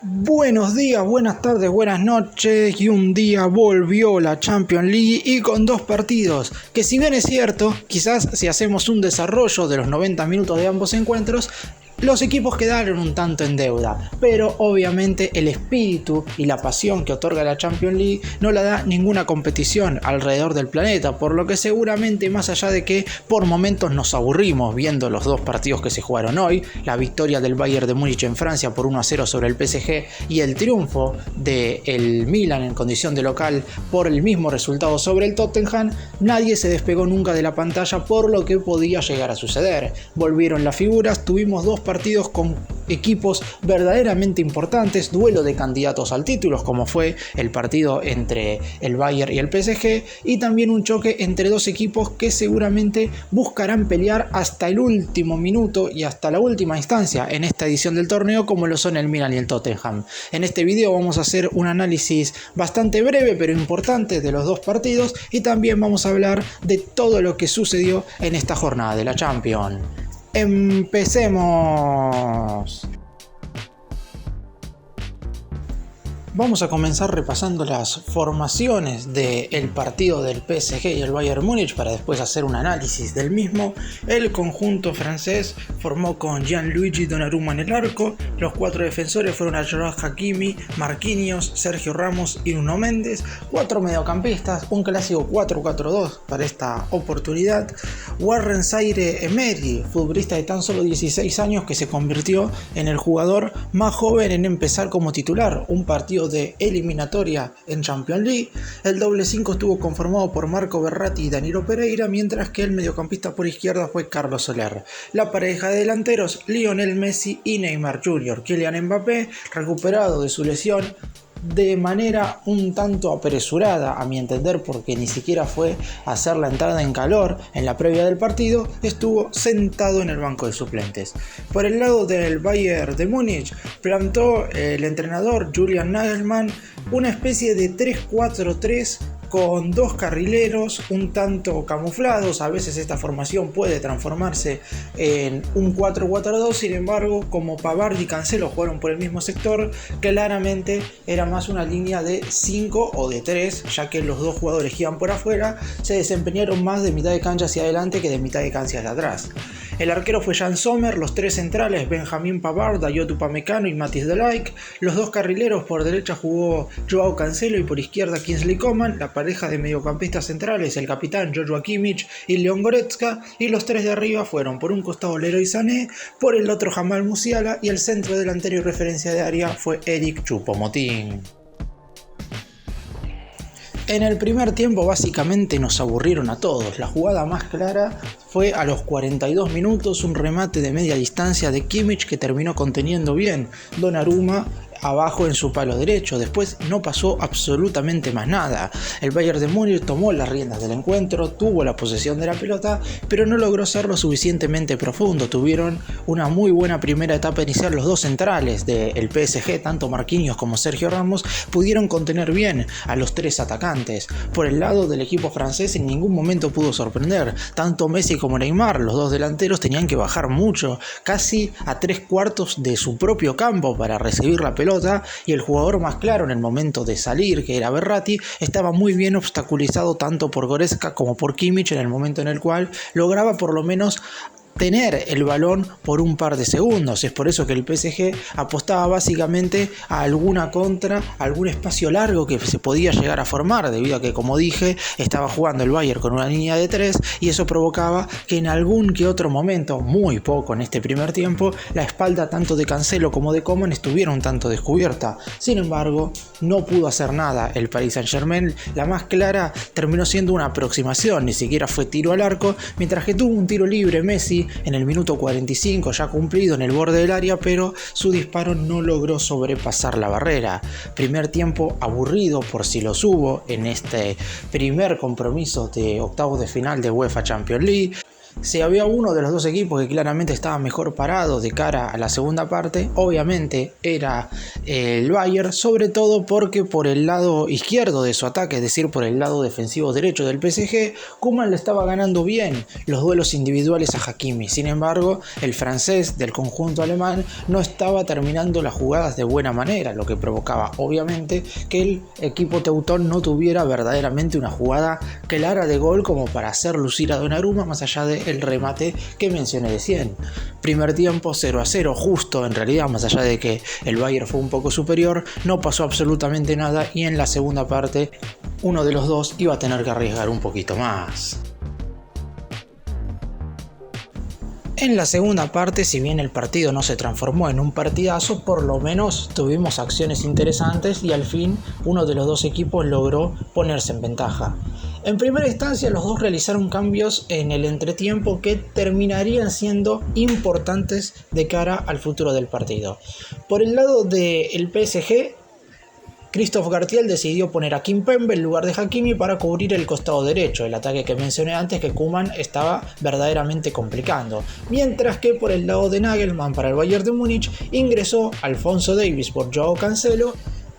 Buenos días, buenas tardes, buenas noches y un día volvió la Champions League y con dos partidos que, si bien es cierto, quizás si hacemos un desarrollo de los 90 minutos de ambos encuentros, los equipos quedaron un tanto en deuda, pero obviamente el espíritu y la pasión que otorga la Champions League no la da ninguna competición alrededor del planeta, por lo que seguramente, más allá de que por momentos nos aburrimos viendo los dos partidos que se jugaron hoy, la victoria del Bayern de Múnich en Francia por 1-0 sobre el PSG y el triunfo del Milan en condición de local por el mismo resultado sobre el Tottenham, nadie se despegó nunca de la pantalla por lo que podía llegar a suceder. Volvieron las figuras, tuvimos dos partidos con equipos verdaderamente importantes, duelo de candidatos al título como fue el partido entre el Bayern y el PSG, y también un choque entre dos equipos que seguramente buscarán pelear hasta el último minuto y hasta la última instancia en esta edición del torneo, como lo son el Milan y el Tottenham. En este video vamos a hacer un análisis bastante breve pero importante de los dos partidos y también vamos a hablar de todo lo que sucedió en esta jornada de la Champions. ¡Empecemos! Vamos a comenzar repasando las formaciones del partido del PSG y el Bayern Múnich para después hacer un análisis del mismo. El conjunto francés formó con Gianluigi Donnarumma en el arco. Los cuatro defensores fueron Achraf Hakimi, Marquinhos, Sergio Ramos y Nuno Méndez. Cuatro mediocampistas, un clásico 4-4-2 para esta oportunidad. Warren Zaïre-Emery, futbolista de tan solo 16 años que se convirtió en el jugador más joven en empezar como titular un partido de eliminatoria en Champions League. El doble 5 estuvo conformado por Marco Verratti y Danilo Pereira, mientras que el mediocampista por izquierda fue Carlos Soler. La pareja de delanteros, Lionel Messi y Neymar Jr. Kylian Mbappé, recuperado de su lesión de manera un tanto apresurada, a mi entender, porque ni siquiera fue a hacer la entrada en calor en la previa del partido, estuvo sentado en el banco de suplentes. Por el lado del Bayern de Múnich, plantó el entrenador Julian Nagelsmann una especie de 3-4-3 con dos carrileros un tanto camuflados. A veces esta formación puede transformarse en un 4-4-2, sin embargo, como Pavard y Cancelo jugaron por el mismo sector, claramente era más una línea de 5 o de 3, ya que los dos jugadores que iban por afuera se desempeñaron más de mitad de cancha hacia adelante que de mitad de cancha hacia atrás. El arquero fue Jan Sommer, los tres centrales Benjamin Pavard, Dayot Upamecano y Matthijs de Ligt. Los dos carrileros, por derecha jugó Joao Cancelo y por izquierda Kingsley Coman. La pareja de mediocampistas centrales, el capitán Joshua Kimmich y Leon Goretzka, y los tres de arriba fueron por un costado Leroy Sané, por el otro Jamal Musiala, y el centro delantero y referencia de área fue Eric Choupo-Moting. En el primer tiempo básicamente nos aburrieron a todos. La jugada más clara fue a los 42 minutos, un remate de media distancia de Kimmich que terminó conteniendo bien Donnarumma abajo en su palo derecho. Después no pasó absolutamente más nada. El Bayern de Múnich tomó las riendas del encuentro, tuvo la posesión de la pelota, pero no logró ser lo suficientemente profundo. Tuvieron una muy buena primera etapa inicial. Los dos centrales del PSG, tanto Marquinhos como Sergio Ramos, pudieron contener bien a los tres atacantes. Por el lado del equipo francés, en ningún momento pudo sorprender. Tanto Messi como Neymar, los dos delanteros, tenían que bajar mucho, casi a 3/4 de su propio campo para recibir la pelota, y el jugador más claro en el momento de salir, que era Verratti, estaba muy bien obstaculizado tanto por Goretzka como por Kimmich en el momento en el cual lograba por lo menos tener el balón por un par de segundos. Es por eso que el PSG apostaba básicamente a alguna contra, algún espacio largo que se podía llegar a formar, debido a que, como dije, estaba jugando el Bayern con una línea de 3 y eso provocaba que en algún que otro momento, muy poco en este primer tiempo, la espalda tanto de Cancelo como de Coman estuviera un tanto descubierta. Sin embargo, no pudo hacer nada el Paris Saint-Germain. La más clara terminó siendo una aproximación, ni siquiera fue tiro al arco, mientras que tuvo un tiro libre Messi en el minuto 45 ya cumplido en el borde del área, pero su disparo no logró sobrepasar la barrera. Primer tiempo aburrido, por si los hubo, en este primer compromiso de octavos de final de UEFA Champions League. Si había uno de los dos equipos que claramente estaba mejor parado de cara a la segunda parte, obviamente era el Bayern, sobre todo porque por el lado izquierdo de su ataque, es decir, por el lado defensivo derecho del PSG, Koeman le estaba ganando bien los duelos individuales a Hakimi. Sin embargo, el francés del conjunto alemán no estaba terminando las jugadas de buena manera, lo que provocaba obviamente que el equipo teutón no tuviera verdaderamente una jugada clara de gol como para hacer lucir a Donnarumma, más allá del remate que mencioné de 100. Primer tiempo 0-0, justo en realidad, más allá de que el Bayern fue un poco superior, no pasó absolutamente nada y en la segunda parte uno de los dos iba a tener que arriesgar un poquito más. En la segunda parte, si bien el partido no se transformó en un partidazo, por lo menos tuvimos acciones interesantes y al fin uno de los dos equipos logró ponerse en ventaja. En primera instancia, los dos realizaron cambios en el entretiempo que terminarían siendo importantes de cara al futuro del partido. Por el lado del PSG, Christophe Galtier decidió poner a Kimpembe en lugar de Hakimi para cubrir el costado derecho, el ataque que mencioné antes que Koeman estaba verdaderamente complicando. Mientras que por el lado de Nagelsmann para el Bayern de Múnich ingresó Alphonso Davies por Joao Cancelo,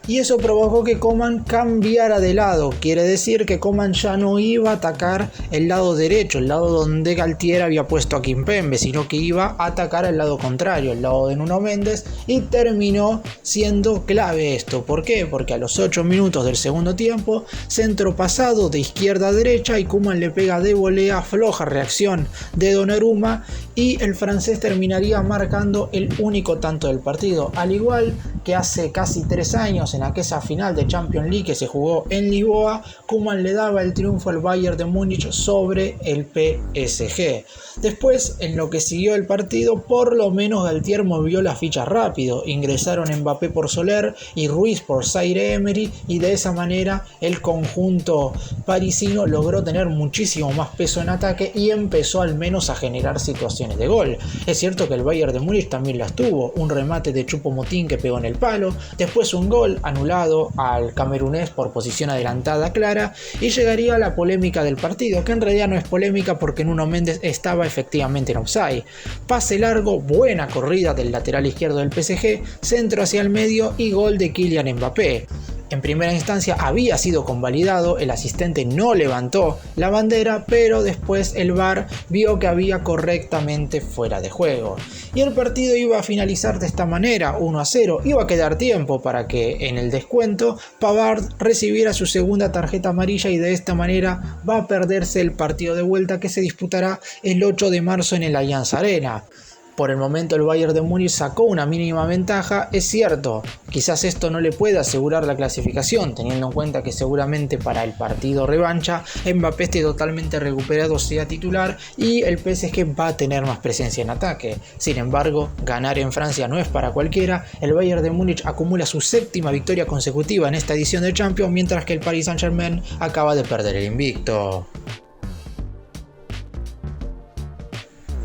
y eso provocó que Koeman cambiara de lado. Quiere decir que Koeman ya no iba a atacar el lado derecho, el lado donde Galtier había puesto a Kimpembe, sino que iba a atacar el lado contrario, el lado de Nuno Méndez, y terminó siendo clave esto. ¿Por qué? Porque a los 8 minutos del segundo tiempo, centro pasado de izquierda a derecha y Koeman le pega de volea, floja reacción de Donnarumma y el francés terminaría marcando el único tanto del partido, al igual que hace casi 3 años en aquella final de Champions League que se jugó en Lisboa, Koeman le daba el triunfo al Bayern de Múnich sobre el PSG. Después, en lo que siguió el partido, por lo menos Galtier movió las fichas rápido. Ingresaron Mbappé por Soler y Ruiz por Zaire Emery y de esa manera el conjunto parisino logró tener muchísimo más peso en ataque y empezó al menos a generar situaciones de gol. Es cierto que el Bayern de Múnich también las tuvo, un remate de Choupo-Moting que pegó en el palo, después un gol anulado al camerunés por posición adelantada clara y llegaría la polémica del partido, que en realidad no es polémica porque Nuno Méndez estaba efectivamente en offside. Pase largo, buena corrida del lateral izquierdo del PSG, centro hacia el medio y gol de Kylian Mbappé. En primera instancia había sido convalidado, el asistente no levantó la bandera, pero después el VAR vio que había correctamente fuera de juego. Y el partido iba a finalizar de esta manera, 1-0, iba a quedar tiempo para que en el descuento Pavard recibiera su segunda tarjeta amarilla y de esta manera va a perderse el partido de vuelta que se disputará el 8 de marzo en el Allianz Arena. Por el momento el Bayern de Múnich sacó una mínima ventaja, es cierto, quizás esto no le pueda asegurar la clasificación, teniendo en cuenta que seguramente para el partido revancha Mbappé esté totalmente recuperado, sea titular y el PSG va a tener más presencia en ataque. Sin embargo, ganar en Francia no es para cualquiera, el Bayern de Múnich acumula su séptima victoria consecutiva en esta edición de Champions, mientras que el Paris Saint-Germain acaba de perder el invicto.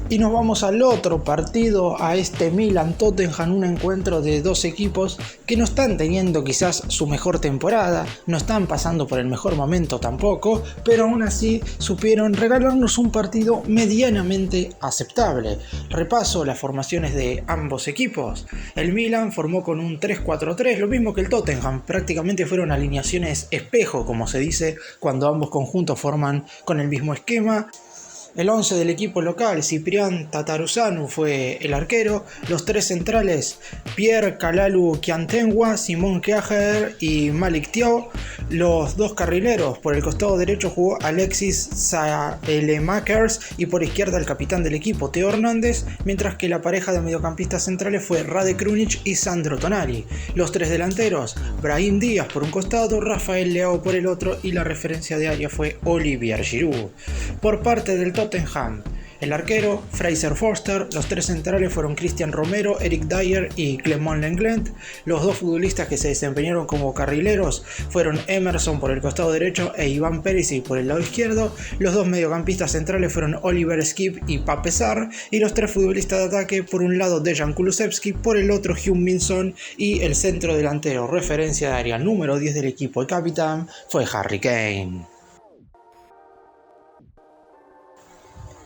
Y nos vamos al otro partido, a este Milan-Tottenham, un encuentro de dos equipos que no están teniendo quizás su mejor temporada, no están pasando por el mejor momento tampoco, pero aún así supieron regalarnos un partido medianamente aceptable. Repaso las formaciones de ambos equipos. El Milan formó con un 3-4-3, lo mismo que el Tottenham, prácticamente fueron alineaciones espejo, como se dice cuando ambos conjuntos forman con el mismo esquema. El 11 del equipo local, Cyprien Tatarusanu fue el arquero, los tres centrales, Pierre Kalalu Kiantenwa, Simon Kjaer y Malik Thiaw, los dos carrileros, por el costado derecho jugó Alexis Saelemakers y por izquierda el capitán del equipo, Theo Hernández, mientras que la pareja de mediocampistas centrales fue Rade Krunic y Sandro Tonali. Los tres delanteros, Brahim Díaz por un costado, Rafael Leao por el otro y la referencia de área fue Olivier Giroud. Por parte del Tottenham, el arquero, Fraser Forster, los tres centrales fueron Cristian Romero, Eric Dyer y Clement Lenglet. Los dos futbolistas que se desempeñaron como carrileros fueron Emerson por el costado derecho e Iván Perisic por el lado izquierdo. Los dos mediocampistas centrales fueron Oliver Skip y Pape Sarr, y los tres futbolistas de ataque, por un lado Dejan Kulusevski, por el otro Heung-min Son, y el centro delantero, referencia de área número 10 del equipo y capitán, fue Harry Kane.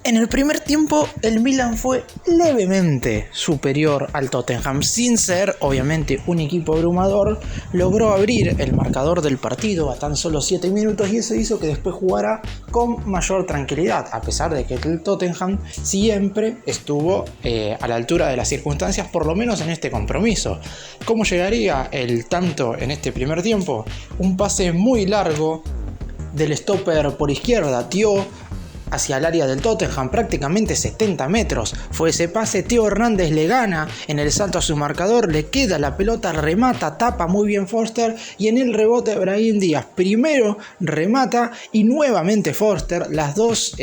En el primer tiempo el Milan fue levemente superior al Tottenham, sin ser obviamente un equipo abrumador. Logró abrir el marcador del partido a tan solo 7 minutos y eso hizo que después jugara con mayor tranquilidad, a pesar de que el Tottenham siempre estuvo a la altura de las circunstancias, por lo menos en este compromiso. ¿Cómo llegaría el tanto en este primer tiempo? Un pase muy largo del stopper por izquierda, Theo, hacia el área del Tottenham, prácticamente 70 metros. Fue ese pase, Theo Hernández le gana en el salto a su marcador, le queda la pelota, remata, tapa muy bien Forster y en el rebote Brahim Díaz primero remata y nuevamente Forster. Las dos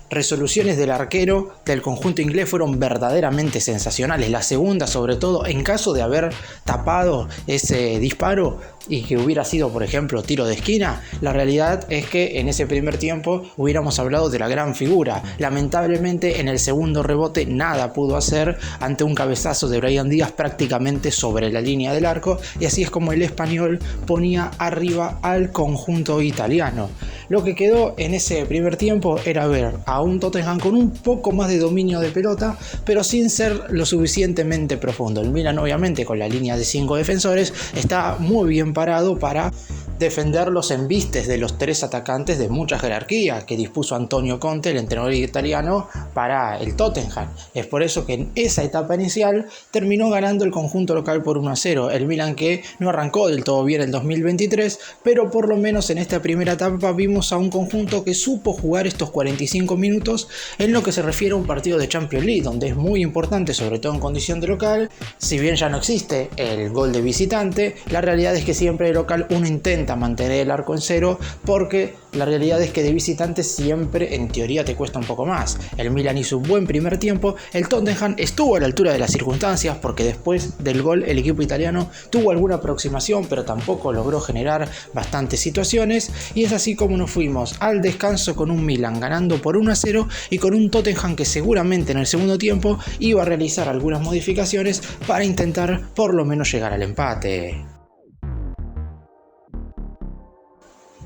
resoluciones del arquero del conjunto inglés fueron verdaderamente sensacionales. La segunda, sobre todo, en caso de haber tapado ese disparo y que hubiera sido, por ejemplo, tiro de esquina, la realidad es que en ese primer tiempo hubiéramos hablado de la gran figura. Lamentablemente en el segundo rebote nada pudo hacer ante un cabezazo de Brahim Díaz prácticamente sobre la línea del arco, y así es como el español ponía arriba al conjunto italiano. Lo que quedó en ese primer tiempo era ver a un Tottenham con un poco más de dominio de pelota, pero sin ser lo suficientemente profundo. El Milan, obviamente, con la línea de 5 defensores, está muy bien parado para defender los embistes de los 3 atacantes de mucha jerarquía que dispuso Antonio Conte, el entrenador italiano, para el Tottenham. Es por eso que en esa etapa inicial terminó ganando el conjunto local por 1-0. El Milan, que no arrancó del todo bien el 2023, pero por lo menos en esta primera etapa vimos a un conjunto que supo jugar estos 45 minutos en lo que se refiere a un partido de Champions League, donde es muy importante, sobre todo en condición de local. Si bien ya no existe el gol de visitante, la realidad es que siempre de local uno intenta mantener el arco en cero, porque la realidad es que de visitante siempre en teoría te cuesta un poco más. El Milan hizo un buen primer tiempo, el Tottenham estuvo a la altura de las circunstancias porque después del gol el equipo italiano tuvo alguna aproximación, pero tampoco logró generar bastantes situaciones, y es así como nos fuimos al descanso con un Milan ganando por 1-0 y con un Tottenham que seguramente en el segundo tiempo iba a realizar algunas modificaciones para intentar por lo menos llegar al empate.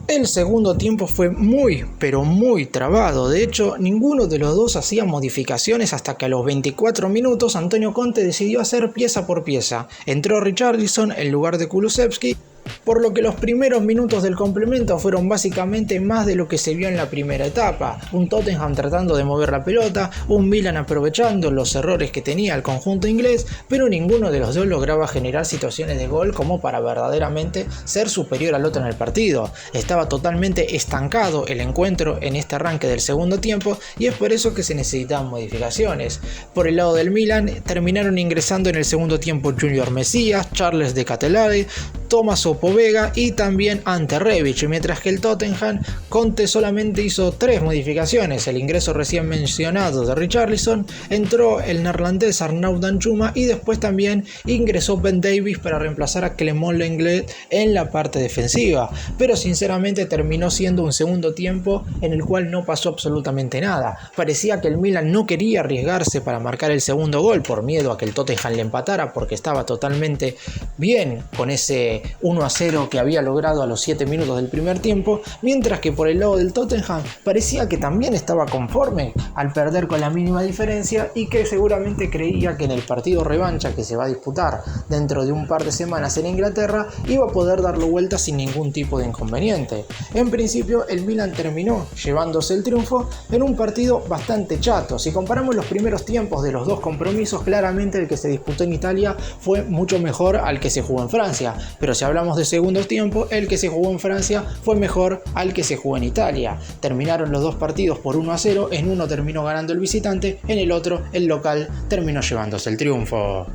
El segundo tiempo fue muy, pero muy trabado. De hecho, ninguno de los dos hacía modificaciones hasta que a los 24 minutos Antonio Conte decidió hacer pieza por pieza. Entró Richarlison en lugar de Kulusevski, por lo que los primeros minutos del complemento fueron básicamente más de lo que se vio en la primera etapa. Un Tottenham tratando de mover la pelota, un Milan aprovechando los errores que tenía el conjunto inglés, pero ninguno de los dos lograba generar situaciones de gol como para verdaderamente ser superior al otro en el partido. Estaba totalmente estancado el encuentro en este arranque del segundo tiempo y es por eso que se necesitaban modificaciones. Por el lado del Milan terminaron ingresando en el segundo tiempo Junior Mesías, Charles de Ketelaere, Tomás Povega y también Ante Rebic, mientras que el Tottenham, Conte solamente hizo 3 modificaciones: el ingreso recién mencionado de Richarlison, entró el neerlandés Arnaud Danjuma y después también ingresó Ben Davies para reemplazar a Clément Lenglet en la parte defensiva, pero sinceramente terminó siendo un segundo tiempo en el cual no pasó absolutamente nada. Parecía que el Milan no quería arriesgarse para marcar el segundo gol por miedo a que el Tottenham le empatara, porque estaba totalmente bien con ese 1-0 que había logrado a los 7 minutos del primer tiempo, mientras que por el lado del Tottenham parecía que también estaba conforme al perder con la mínima diferencia y que seguramente creía que en el partido revancha que se va a disputar dentro de un par de semanas en Inglaterra iba a poder darlo vuelta sin ningún tipo de inconveniente. En principio el Milan terminó llevándose el triunfo en un partido bastante chato. Si comparamos los primeros tiempos de los dos compromisos, claramente el que se disputó en Italia fue mucho mejor al que se jugó en Francia, pero si hablamos de segundos tiempos, el que se jugó en Francia fue mejor al que se jugó en Italia. Terminaron los dos partidos por 1-0, en uno terminó ganando el visitante, en el otro el local terminó llevándose el triunfo.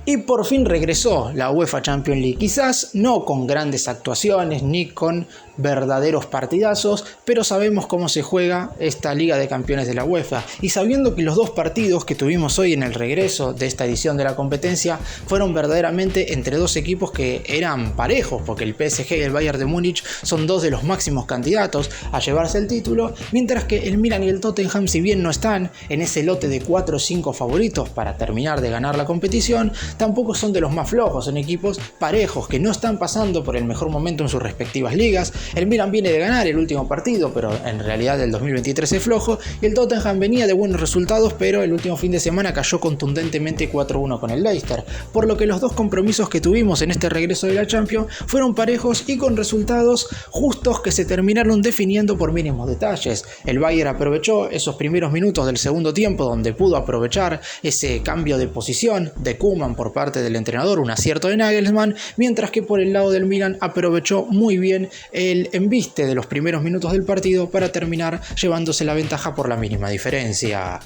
Y por fin regresó la UEFA Champions League, quizás no con grandes actuaciones ni con verdaderos partidazos, pero sabemos cómo se juega esta Liga de Campeones de la UEFA, y sabiendo que los dos partidos que tuvimos hoy en el regreso de esta edición de la competencia fueron verdaderamente entre dos equipos que eran parejos, porque el PSG y el Bayern de Múnich son dos de los máximos candidatos a llevarse el título, mientras que el Milan y el Tottenham, si bien no están en ese lote de 4 o 5 favoritos para terminar de ganar la competición, tampoco son de los más flojos, son equipos parejos que no están pasando por el mejor momento en sus respectivas ligas. El Milan viene de ganar el último partido, pero en realidad el 2023 es flojo, y el Tottenham venía de buenos resultados, pero el último fin de semana cayó contundentemente 4-1 con el Leicester, por lo que los dos compromisos que tuvimos en este regreso de la Champions fueron parejos y con resultados justos que se terminaron definiendo por mínimos detalles. El Bayern aprovechó esos primeros minutos del segundo tiempo donde pudo aprovechar ese cambio de posición de Koeman por parte del entrenador, un acierto de Nagelsmann, mientras que por el lado del Milan aprovechó muy bien el embiste de los primeros minutos del partido para terminar llevándose la ventaja por la mínima diferencia.